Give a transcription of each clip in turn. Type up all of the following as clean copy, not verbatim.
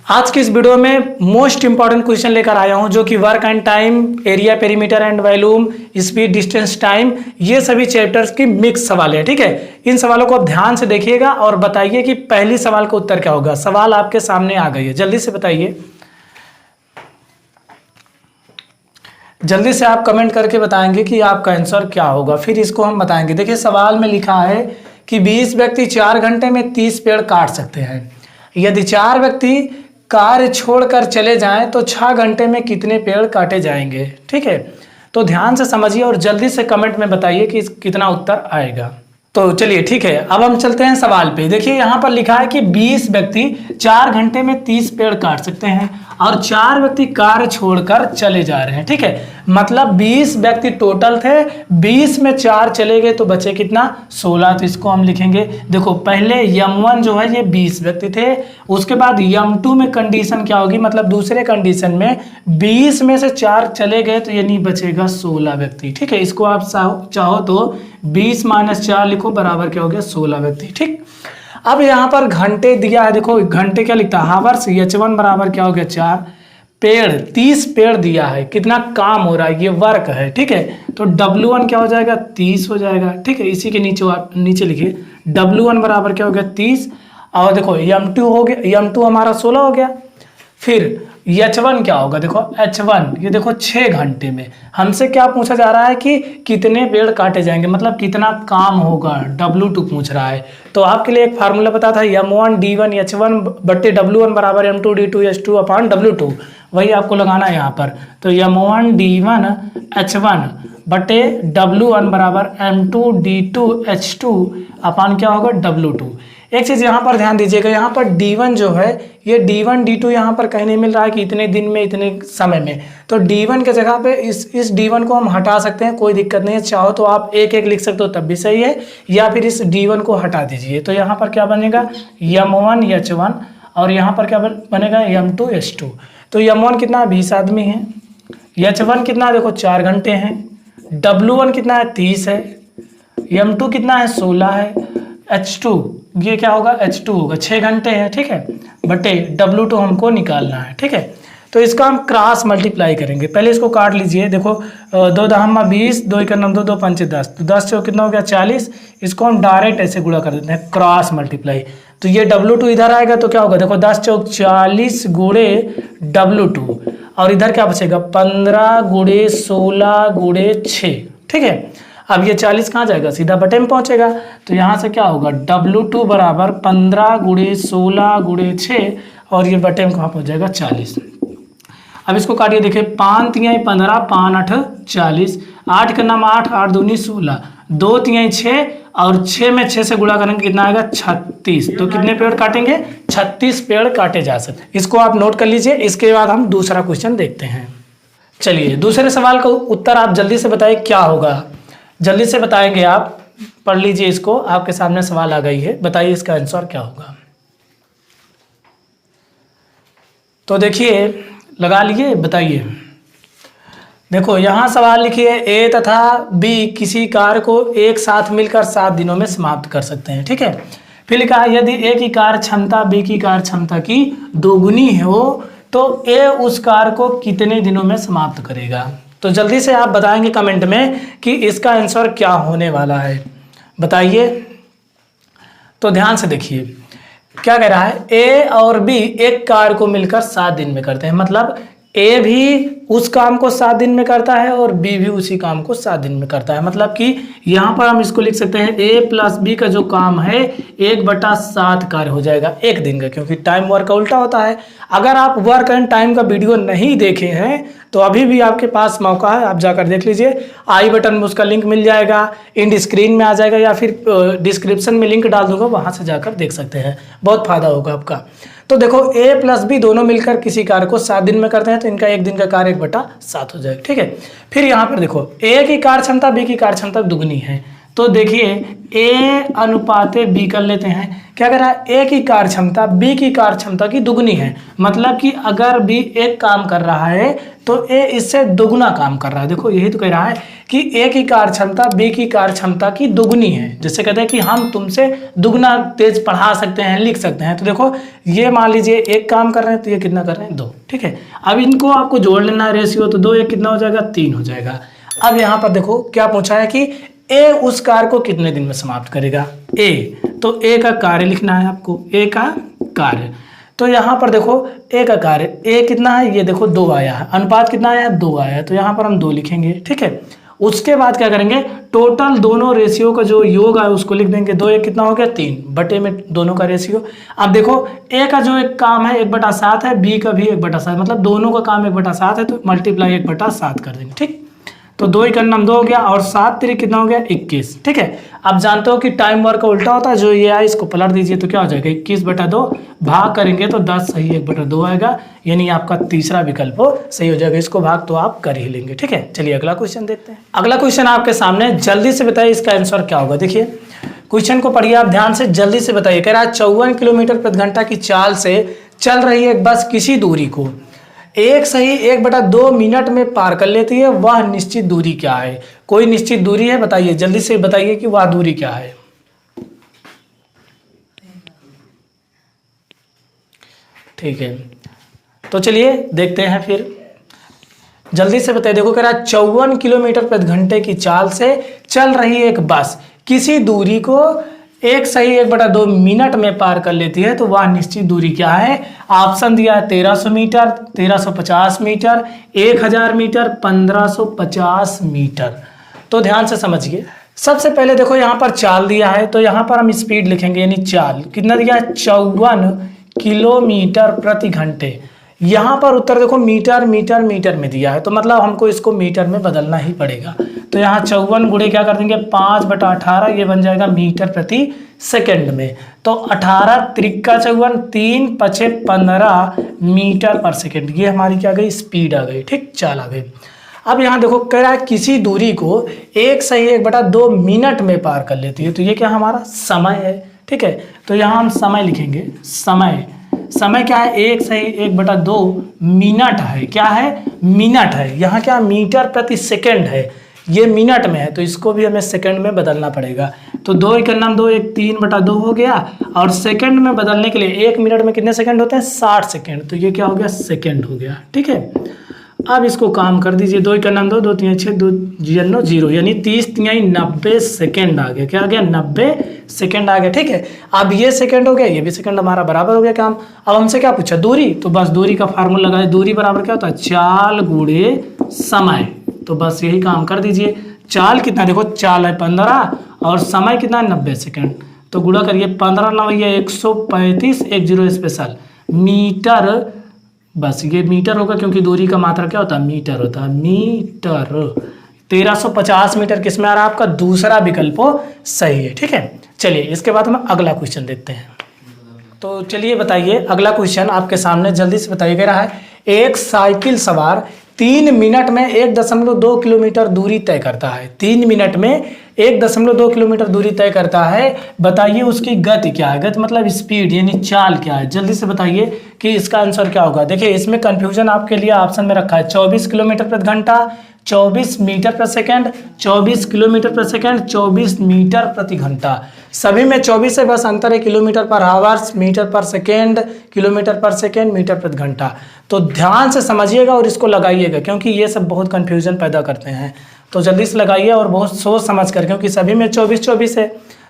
आज की इस वीडियो में मोस्ट इंपॉर्टेंट क्वेश्चन लेकर आया हूं जो कि work and time, area, perimeter and volume, speed, distance, time, ये सभी चैप्टर्स की मिक्स सवाल है। ठीक है, इन सवालों को आप ध्यान से देखिएगा और बताइए कि पहली सवाल का उत्तर क्या होगा। सवाल आपके सामने आ गई है, जल्दी से बताइए। जल्दी से आप कमेंट करके बताएंगे कि आपका आंसर क्या होगा, फिर इसको हम बताएंगे। देखिए सवाल में लिखा है कि 20 व्यक्ति 4 घंटे में 30 पेड़ काट सकते हैं। यदि 4 व्यक्ति कार्य छोड़कर चले जाएं तो 6 घंटे में कितने पेड़ काटे जाएंगे। ठीक है, तो ध्यान से समझिए और जल्दी से कमेंट में बताइए कि कितना उत्तर आएगा। तो चलिए ठीक है, अब हम चलते हैं सवाल पे। देखिए यहाँ पर लिखा है कि 20 व्यक्ति 4 घंटे में 30 पेड़ काट सकते हैं और 4 व्यक्ति कार्य छोड़कर चले जा रहे हैं। ठीक है, मतलब 20 व्यक्ति टोटल थे, 20 में 4 चले गए तो बचे कितना, 16। तो इसको हम लिखेंगे, देखो पहले M1 जो है ये 20 व्यक्ति थे, उसके बाद M2 में कंडीशन क्या होगी, मतलब दूसरे कंडीशन में 20 में से 4 चले गए तो यानी बचेगा 16 व्यक्ति। ठीक है, इसको आप चाहो तो 20 - 4 लिखो, बराबर क्या हो गया, 16 व्यक्ति। ठीक, अब यहाँ पर घंटे दिया है, देखो घंटे क्या लिखता है, हावर्स, H1 बराबर क्या हो गया 4, पेड़ 30 पेड़ दिया है, कितना काम हो रहा है, ये वर्क है। ठीक है, तो W1 क्या हो जाएगा, 30 हो जाएगा। ठीक है, इसी के नीचे लिखिए W1 बराबर क्या हो गया 30, और देखो M2 हो गया, M2 हमारा 16 हो गया। फिर H1 क्या होगा, देखो H1 ये देखो 6 घंटे में हमसे क्या पूछा जा रहा है कि कितने पेड़ काटे जाएंगे, मतलब कितना काम होगा, W2 पूछ रहा है। तो आपके लिए एक फार्मूला पता था, M1 D1 H1 बट्टे W1 बराबर M2 D2 H2 अपान W2, वही आपको लगाना है यहाँ पर। तो M1 D1 H1 बट्टे W1 बराबर M2 D2 H2 अपान क्या होगा W2। एक चीज़ यहाँ पर ध्यान दीजिएगा, यहाँ पर D1 जो है ये D1 D2 यहाँ पर कहने मिल रहा है कि इतने दिन में इतने समय में, तो D1 के जगह पे इस D1 को हम हटा सकते हैं, कोई दिक्कत नहीं है। चाहो तो आप एक एक लिख सकते हो तब भी सही है, या फिर इस D1 को हटा दीजिए। तो यहाँ पर क्या बनेगा, M1 H1 और यहाँ पर क्या बनेगा M2 H2। तो M1 कितना, 20 आदमी है, H1 कितना देखो 4 घंटे हैं, W1 कितना है 30 है, M2 कितना है 16 है, H2 ये क्या होगा, H2 होगा 6 घंटे है। ठीक है, बटे W2 हमको निकालना है। ठीक है, तो इसका हम क्रॉस मल्टीप्लाई करेंगे। पहले इसको काट लीजिए, देखो 2 दहम्मा 20, 2 1 9 2 2 5 10, तो 10 से कितना हो गया 40। इसको हम डायरेक्ट ऐसे गुणा कर देते हैं, क्रॉस मल्टीप्लाई। तो ये W2 इधर आएगा तो क्या होगा, देखो 10 चौक 40 गुणे W2, और इधर क्या बचेगा 15 गुणे 16 गुणे 6। ठीक है, अब ये 40 कहाँ जाएगा, सीधा बटे में पहुंचेगा। तो यहाँ से क्या होगा, W2 बराबर 15 गुणे 16 गुणे 6, और ये बटे में कहाँ पहुंच जाएगा 40। अब इसको काटिए, देखिए 5 तिहाई 15, 5 8 40, 8 का नाम 8, 8 दूनी 16, 2 तिहाई 6, और 6 में 6 से गुणा करेंगे कितना आएगा 36। तो कितने पेड़ काटेंगे, 36 पेड़ काटे जा सकते। इसको आप नोट कर लीजिए। इसके बाद हम दूसरा क्वेश्चन देखते हैं। चलिए दूसरे सवाल का उत्तर आप जल्दी से बताइए क्या होगा, जल्दी से बताएंगे आप, पढ़ लीजिए इसको, आपके सामने सवाल आ गई है, बताइए इसका आंसर क्या होगा। तो देखिए लगा लिए, बताइए। देखो यहाँ सवाल लिखिए, ए तथा बी किसी कार्य को एक साथ मिलकर 7 दिनों में समाप्त कर सकते हैं। ठीक है, फिर लिखा है यदि ए की कार्य क्षमता बी की कार्य क्षमता की दोगुनी हो तो ए उस कार्य को कितने दिनों में समाप्त करेगा। तो जल्दी से आप बताएंगे कमेंट में कि इसका आंसर क्या होने वाला है, बताइए। तो ध्यान से देखिए क्या कह रहा है, ए और बी एक कार्य को मिलकर 7 दिन में करते हैं, मतलब ए भी उस काम को 7 दिन में करता है और बी भी उसी काम को 7 दिन में करता है। मतलब कि यहाँ पर हम इसको लिख सकते हैं ए प्लस बी का जो काम है 1/7 कार्य हो जाएगा एक दिन का, क्योंकि टाइम वर्क का उल्टा होता है। अगर आप वर्क एंड टाइम का वीडियो नहीं देखे हैं तो अभी भी आपके पास मौका है, आप जाकर देख लीजिए। आई बटन में उसका लिंक मिल जाएगा, इंड स्क्रीन में आ जाएगा, या फिर डिस्क्रिप्शन में लिंक डाल दूंगा, वहां से जाकर देख सकते हैं, बहुत फायदा होगा आपका। तो देखो ए प्लस बी दोनों मिलकर किसी कार्य को 7 दिन में करते हैं, तो इनका एक दिन का कार्य 1/7 हो जाएगा। ठीक है, फिर यहाँ पर देखो ए की कार्य क्षमता बी की कार्य क्षमता दुगनी है, तो देखिए ए अनुपात बी कर लेते हैं। क्या कह रहा है, ए की कार्य क्षमता बी की कार्य क्षमता की दुगनी है। मतलब कि अगर बी एक काम कर रहा है तो ए इससे दुगुना काम कर रहा है। देखो यही तो कह रहा है कि ए की कार्य क्षमता बी की कार्य क्षमता की दुगनी है। जैसे कहते हैं कि हम तुमसे दुगना तेज पढ़ा सकते हैं, लिख सकते हैं। तो देखो ये मान लीजिए एक काम कर रहे हैं तो ये कितना कर रहे हैं, 2। ठीक है, अब इनको आपको जोड़ लेना है रेशियो, तो 2 एक कितना हो जाएगा, 3 हो जाएगा। अब यहाँ पर देखो क्या पूछा है कि ए उस कार्य को कितने दिन में समाप्त करेगा। ए, तो ए का कार्य लिखना है आपको, ए का कार्य। तो यहाँ पर देखो ए का कार्य, ए कितना है, ये देखो 2 आया है, अनुपात कितना आया है, 2 आया है, तो यहाँ पर हम 2 लिखेंगे। ठीक है, उसके बाद क्या करेंगे, टोटल दोनों रेशियो का जो योग है उसको लिख देंगे। 2 एक कितना हो गया, 3 बटे में दोनों का रेशियो। अब देखो ए का जो एक काम है 1/7 है, बी का भी 1/7, मतलब दोनों का काम 1/7 है, तो मल्टीप्लाई 1/7 कर देंगे। ठीक, तो 2 × 9 2 हो गया, और 7 3 कितना हो गया, 21। ठीक है, आप जानते हो कि टाइम वर्क का उल्टा होता है, जो ये है इसको पलट दीजिए तो क्या हो जाएगा, 21/2, भाग करेंगे तो 10 सही 1/2 आएगा, यानी आपका तीसरा विकल्प सही हो जाएगा। इसको भाग तो आप कर ही लेंगे। ठीक है, चलिए अगला क्वेश्चन देखते हैं। अगला क्वेश्चन आपके सामने, जल्दी से बताइए इसका आंसर क्या होगा। देखिए क्वेश्चन को पढ़िए आप ध्यान से, जल्दी से बताइए। कह रहा है 54 किलोमीटर प्रति घंटा की चाल से चल रही एक बस किसी दूरी को 1 सही 1/2 मिनट में पार कर लेती है, वह निश्चित दूरी क्या है। कोई निश्चित दूरी है, बताइए जल्दी से बताइए कि वह दूरी क्या है। ठीक है, तो चलिए देखते हैं फिर, जल्दी से बताइए। देखो कह रहा है 54 किलोमीटर प्रति घंटे की चाल से चल रही एक बस किसी दूरी को 1 सही 1/2 मिनट में पार कर लेती है, तो वह निश्चित दूरी क्या है। ऑप्शन दिया है 1300 मीटर, 1350 मीटर, 1000 मीटर, 1550 मीटर। तो ध्यान से समझिए। सबसे पहले देखो यहाँ पर चाल दिया है, तो यहाँ पर हम स्पीड लिखेंगे, यानी चाल कितना दिया है, 54 किलोमीटर प्रति घंटे। यहाँ पर उत्तर देखो मीटर मीटर मीटर में दिया है, तो मतलब हमको इसको मीटर में बदलना ही पड़ेगा। तो यहाँ 54 गुणे क्या कर देंगे, 5/18, ये बन जाएगा मीटर प्रति सेकंड में। तो 18 त्रिका 54, 3 पछे 15 मीटर पर सेकंड, ये हमारी क्या गई, स्पीड आ गई। ठीक, चाल आ गई। अब यहाँ देखो कह रहा है किसी दूरी को 1 सही 1/2 मिनट में पार कर लेती है, तो ये क्या हमारा समय है। ठीक है, तो यहाँ हम समय लिखेंगे, समय। समय क्या है, 1 सही 1/2 मिनट है। क्या है, मिनट है। यहाँ क्या मीटर प्रति सेकंड है, ये मिनट में है, तो इसको भी हमें सेकंड में बदलना पड़ेगा। तो 2 × 9 2 1 3/2 हो गया, और सेकंड में बदलने के लिए 1 मिनट में कितने सेकंड होते हैं, 60 सेकंड, तो ये क्या हो गया, सेकंड हो गया। ठीक है, अब इसको काम कर दीजिए। 2 × 9 2 2 3 6 2 0 0, यानी 30 × 90 सेकंड आ गया। क्या आ गया, 90 सेकंड आ गया। ठीक है, अब ये सेकंड हो गया, ये भी सेकंड, हमारा बराबर हो गया काम। अब हमसे क्या पूछा, दूरी, तो बस दूरी का फार्मूला लगाए, दूरी बराबर क्या होता है, चाल गुणे समय। तो बस यही काम कर दीजिए। चाल कितना, देखो चाल है 15 और समय कितना है 90 सेकंड, तो गुणा करिए 15 9 135, 1 0 स्पेशल मीटर। बस ये मीटर होगा, क्योंकि दूरी का मात्रा क्या होता है, मीटर होता है, मीटर। 1350 मीटर किसमें आ रहा है, आपका दूसरा विकल्प सही है। ठीक है, चलिए इसके बाद हम अगला क्वेश्चन देखते हैं। तो चलिए बताइए अगला क्वेश्चन आपके सामने, जल्दी से बताइए। कह रहा है एक साइकिल सवार 3 मिनट में 1.2 किलोमीटर दूरी तय करता है। 3 मिनट में 1.2 किलोमीटर दूरी तय करता है, बताइए उसकी गति क्या है। गति मतलब स्पीड, यानी चाल क्या है। जल्दी से बताइए कि इसका आंसर क्या होगा। देखिए इसमें कंफ्यूजन आपके लिए ऑप्शन में रखा है, 24 किलोमीटर प्रति घंटा, 24 मीटर प्रति सेकंड, 24 किलोमीटर प्रति सेकंड, 24 मीटर प्रति घंटा। सभी में 24 से बस अंतर है, किलोमीटर पर आवर्स, मीटर पर सेकेंड, किलोमीटर पर सेकेंड, मीटर प्रति घंटा। तो ध्यान से समझिएगा और इसको लगाइएगा, क्योंकि ये सब बहुत कंफ्यूजन पैदा करते हैं। तो जल्दी से लगाइए और बहुत सोच समझ कर, क्योंकि सभी में 24 है,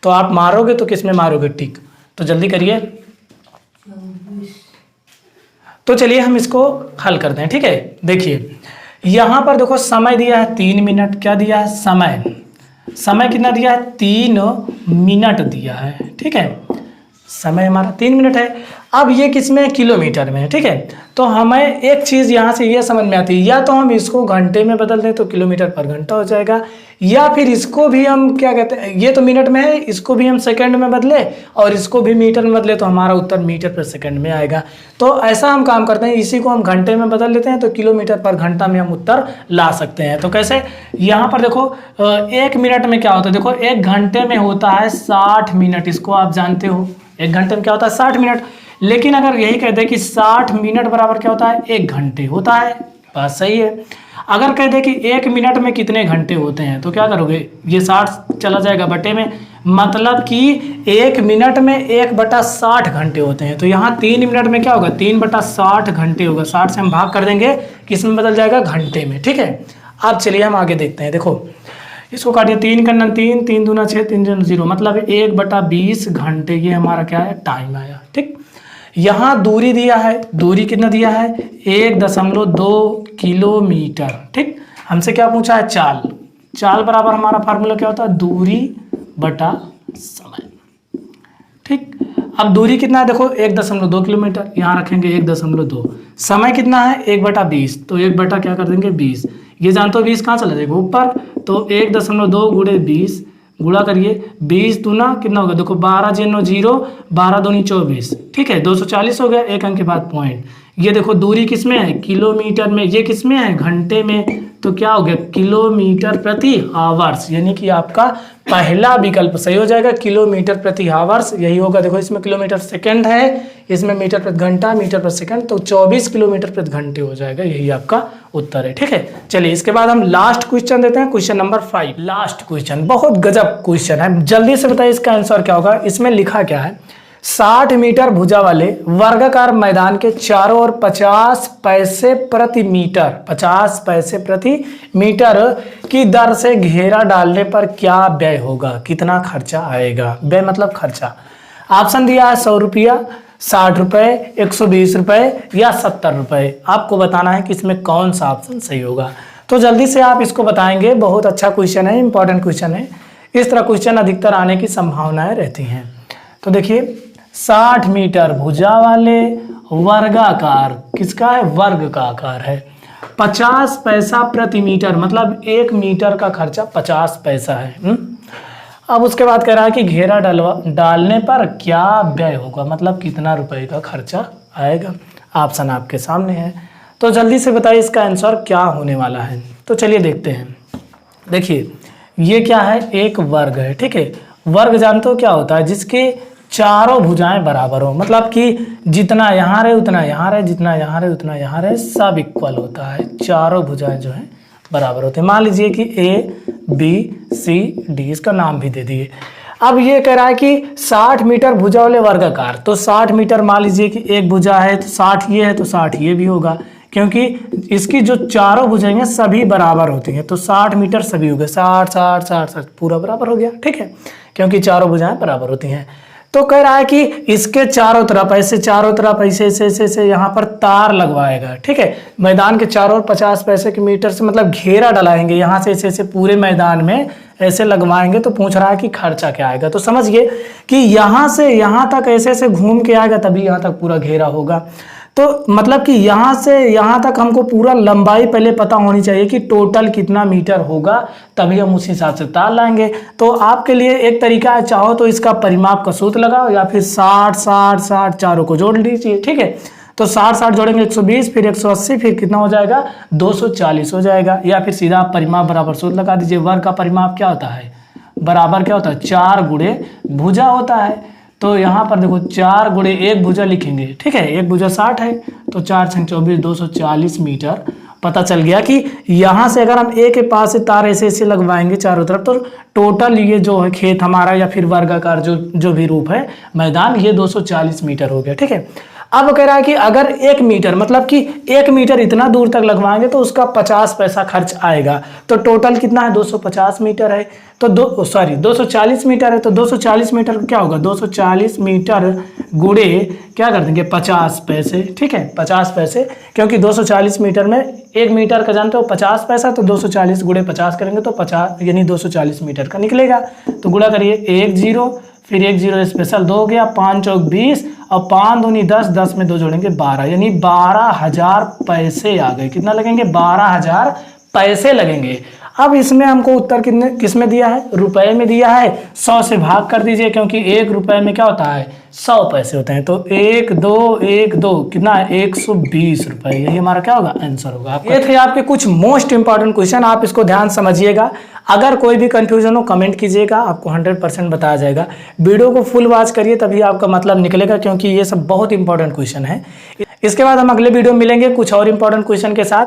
तो आप मारोगे तो किस में मारोगे, टिक। तो जल्दी करिए। तो चलिए हम इसको हल करते हैं। ठीक है, देखिए यहाँ पर देखो समय दिया है 3 मिनट, क्या दिया है, समय। समय कितना दिया है, 3 मिनट दिया है। ठीक है, समय हमारा 3 मिनट है। अब ये किसमें है, किलोमीटर में है, ठीक है। तो हमें एक चीज़ यहाँ से ये समझ में आती है, या तो हम इसको घंटे में बदल दें तो किलोमीटर पर घंटा हो जाएगा, या फिर इसको भी हम क्या कहते हैं, ये तो मिनट में है, इसको भी हम सेकंड में बदले और इसको भी मीटर में बदले तो हमारा उत्तर मीटर पर सेकंड में आएगा। तो ऐसा हम काम करते हैं, इसी को हम घंटे में बदल लेते हैं तो किलोमीटर पर घंटा में हम उत्तर ला सकते हैं। तो कैसे, यहाँ पर देखो 1 मिनट में क्या होता है, देखो 1 घंटे में होता है 60 मिनट, इसको आप जानते हो 1 घंटे में क्या होता है 60 मिनट। लेकिन अगर यही कहते हैं कि 60 मिनट बराबर क्या होता है 1 घंटे होता है, बात सही है। अगर कहते हैं कि 1 मिनट में कितने घंटे होते हैं तो क्या करोगे, ये 60 चला जाएगा बटे में, मतलब कि 1 मिनट में 1/60 घंटे होते हैं। तो यहाँ 3 मिनट में क्या होगा 3/60 घंटे होगा, 60 से हम भाग कर देंगे, किस में बदल जाएगा घंटे में, ठीक है। अब चलिए हम आगे देखते हैं, देखो इसको काटिए, 3 का 3, 3 दूना 6, 3 दूना 0, मतलब 1/20 घंटे, ये हमारा क्या है टाइम आया, ठीक। यहाँ दूरी दिया है, दूरी कितना दिया है 1.2 किलोमीटर, ठीक। हमसे क्या पूछा है चाल, चाल बराबर हमारा फार्मूला क्या होता है दूरी बटा समय, ठीक। अब दूरी कितना है देखो 1.2 किलोमीटर, यहाँ रखेंगे 1.2, समय कितना है 1/20, तो 1 बटा क्या कर देंगे 20, ये जानते हो 20 कहाँ चला जाएगा ऊपर, तो 1.2 गुणे 20 गुणा करिए, 20 दूना कितना होगा देखो 12 0 0, 12 दूनी 24, ठीक है 240 हो गया, 1 अंक के बाद पॉइंट। ये देखो दूरी किस में है किलोमीटर में, ये किस में है घंटे में, तो क्या हो गया किलोमीटर प्रति आवर्स, यानी कि आपका पहला विकल्प सही हो जाएगा, किलोमीटर प्रति आवर्स यही होगा। देखो इसमें किलोमीटर सेकंड है, इसमें मीटर प्रति घंटा, मीटर प्रति सेकंड, तो 24 किलोमीटर प्रति घंटे हो जाएगा, यही आपका उत्तर है, ठीक है। चलिए इसके बाद हम लास्ट क्वेश्चन देते हैं, क्वेश्चन नंबर 5। लास्ट क्वेश्चन बहुत गजब क्वेश्चन है, जल्दी से बताइए इसका आंसर क्या होगा। इसमें लिखा क्या है, 60 मीटर भुजा वाले वर्गाकार मैदान के चारों ओर 50 पैसे प्रति मीटर, 50 पैसे प्रति मीटर की दर से घेरा डालने पर क्या व्यय होगा, कितना खर्चा आएगा। व्यय मतलब खर्चा। ऑप्शन दिया है 100 रुपया, 60 रुपये, 120 रुपये या 70 रुपये। आपको बताना है कि इसमें कौन सा ऑप्शन सही होगा। तो जल्दी से आप इसको बताएंगे, बहुत अच्छा क्वेश्चन है, इंपॉर्टेंट क्वेश्चन है, इस तरह क्वेश्चन अधिकतर आने की संभावनाएं रहती हैं। तो देखिए 60 मीटर भुजा वाले वर्गाकार, किसका है वर्ग का आकार है, 50 पैसा प्रति मीटर, मतलब 1 मीटर का खर्चा 50 पैसा है। अब उसके बाद कह रहा है कि घेरा डालने पर क्या व्यय होगा, मतलब कितना रुपए का खर्चा आएगा। ऑप्शन आपके सामने है, तो जल्दी से बताइए इसका आंसर क्या होने वाला है। तो चलिए देखते हैं। देखिए ये क्या है, एक वर्ग है, ठीक है। वर्ग जानते हो क्या होता है, जिसके चारों भुजाएं बराबर हो, मतलब कि जितना यहाँ रहे उतना यहाँ रहे, जितना यहाँ रहे उतना यहाँ रहे, सब इक्वल होता है, चारों भुजाएं जो हैं बराबर होते हैं। मान लीजिए कि ABCD, इसका नाम भी दे दिए। अब ये कह रहा है कि 60 मीटर भुजा वाले वर्गाकार, तो 60 मीटर मान लीजिए कि एक भुजा है तो 60 ये है तो 60 ये भी होगा, क्योंकि इसकी जो चारों भुजाएं हैं सभी बराबर होती हैं, तो 60 मीटर सभी हो गए, 60 60 60 60 पूरा बराबर हो गया, ठीक है, क्योंकि चारों भुजाएं बराबर होती हैं। तो कह रहा है कि इसके चारों तरफ ऐसे यहाँ पर तार लगवाएगा, ठीक है। मैदान के चारों ओर 50 पैसे के मीटर से मतलब घेरा डलाएंगे, यहाँ से ऐसे पूरे मैदान में ऐसे लगवाएंगे। तो पूछ रहा है कि खर्चा क्या आएगा। तो समझिए कि यहाँ से यहाँ तक ऐसे घूम के आएगा, तभी यहाँ तक पूरा घेरा होगा। तो मतलब कि यहाँ से यहाँ तक हमको पूरा लंबाई पहले पता होनी चाहिए कि टोटल कितना मीटर होगा, तभी हम उस हिसाब से तार लाएंगे। तो आपके लिए एक तरीका है, चाहो तो इसका परिमाप का सूत्र लगाओ, या फिर 60 60 60 चारों को जोड़ लीजिए, ठीक है। तो 60 60 जोड़ेंगे 120, फिर 180, फिर कितना हो जाएगा 240 हो जाएगा। या फिर सीधा परिमाप बराबर सूत्र लगा दीजिए। वर्ग का परिमाप क्या होता है, बराबर क्या होता है 4 गुणे भुजा होता है। तो यहाँ पर देखो 4 गुणे 1 भुजा लिखेंगे, ठीक है, 1 भुजा 60 है, तो 4 6 24 240 मीटर। पता चल गया कि यहाँ से अगर हम A के पास से तार ऐसे लगवाएंगे चारों तरफ, तो टोटल ये जो है खेत हमारा या फिर वर्गाकार जो भी रूप है मैदान, ये 240 मीटर हो गया, ठीक है। अब कह रहा है कि अगर 1 मीटर मतलब कि 1 मीटर इतना दूर तक लगवाएंगे तो उसका 50 पैसा खर्च आएगा। तो टोटल कितना है 250 मीटर है। तो 240 मीटर है, तो 240 मीटर क्या होगा, 240 मीटर गुणे क्या कर देंगे 50 पैसे, ठीक है 50 पैसे, क्योंकि 240 मीटर में 1 मीटर का जानते हो 50 पैसा, तो 240 गुणे 50 करेंगे तो 50 यानी 240 मीटर का निकलेगा। तो गुणा करिए 1 0 फिर 1 0 स्पेशल 2 हो गया, 5 चौक 20 और 5 दूनी 10, 10 में 2 जोड़ेंगे 12, यानी 12,000 पैसे आ गए। कितना लगेंगे, 12,000 पैसे लगेंगे। अब इसमें हमको उत्तर किस में दिया है, रुपए में दिया है। 100 से भाग कर दीजिए, क्योंकि 1 रुपए में क्या होता है 100 पैसे होते हैं। तो 1 2 1 2 कितना है 120 रुपए, यही हमारा क्या होगा आंसर होगा। ये थे आपके कुछ मोस्ट इंपॉर्टेंट क्वेश्चन, आप इसको ध्यान समझिएगा। अगर कोई भी कंफ्यूजन हो कमेंट कीजिएगा, आपको 100% बताया जाएगा। वीडियो को फुल वॉच करिए, तभी आपका मतलब निकलेगा, क्योंकि ये सब बहुत इंपॉर्टेंट क्वेश्चन है। इसके बाद हम अगले वीडियो में मिलेंगे कुछ और इंपॉर्टेंट क्वेश्चन के साथ।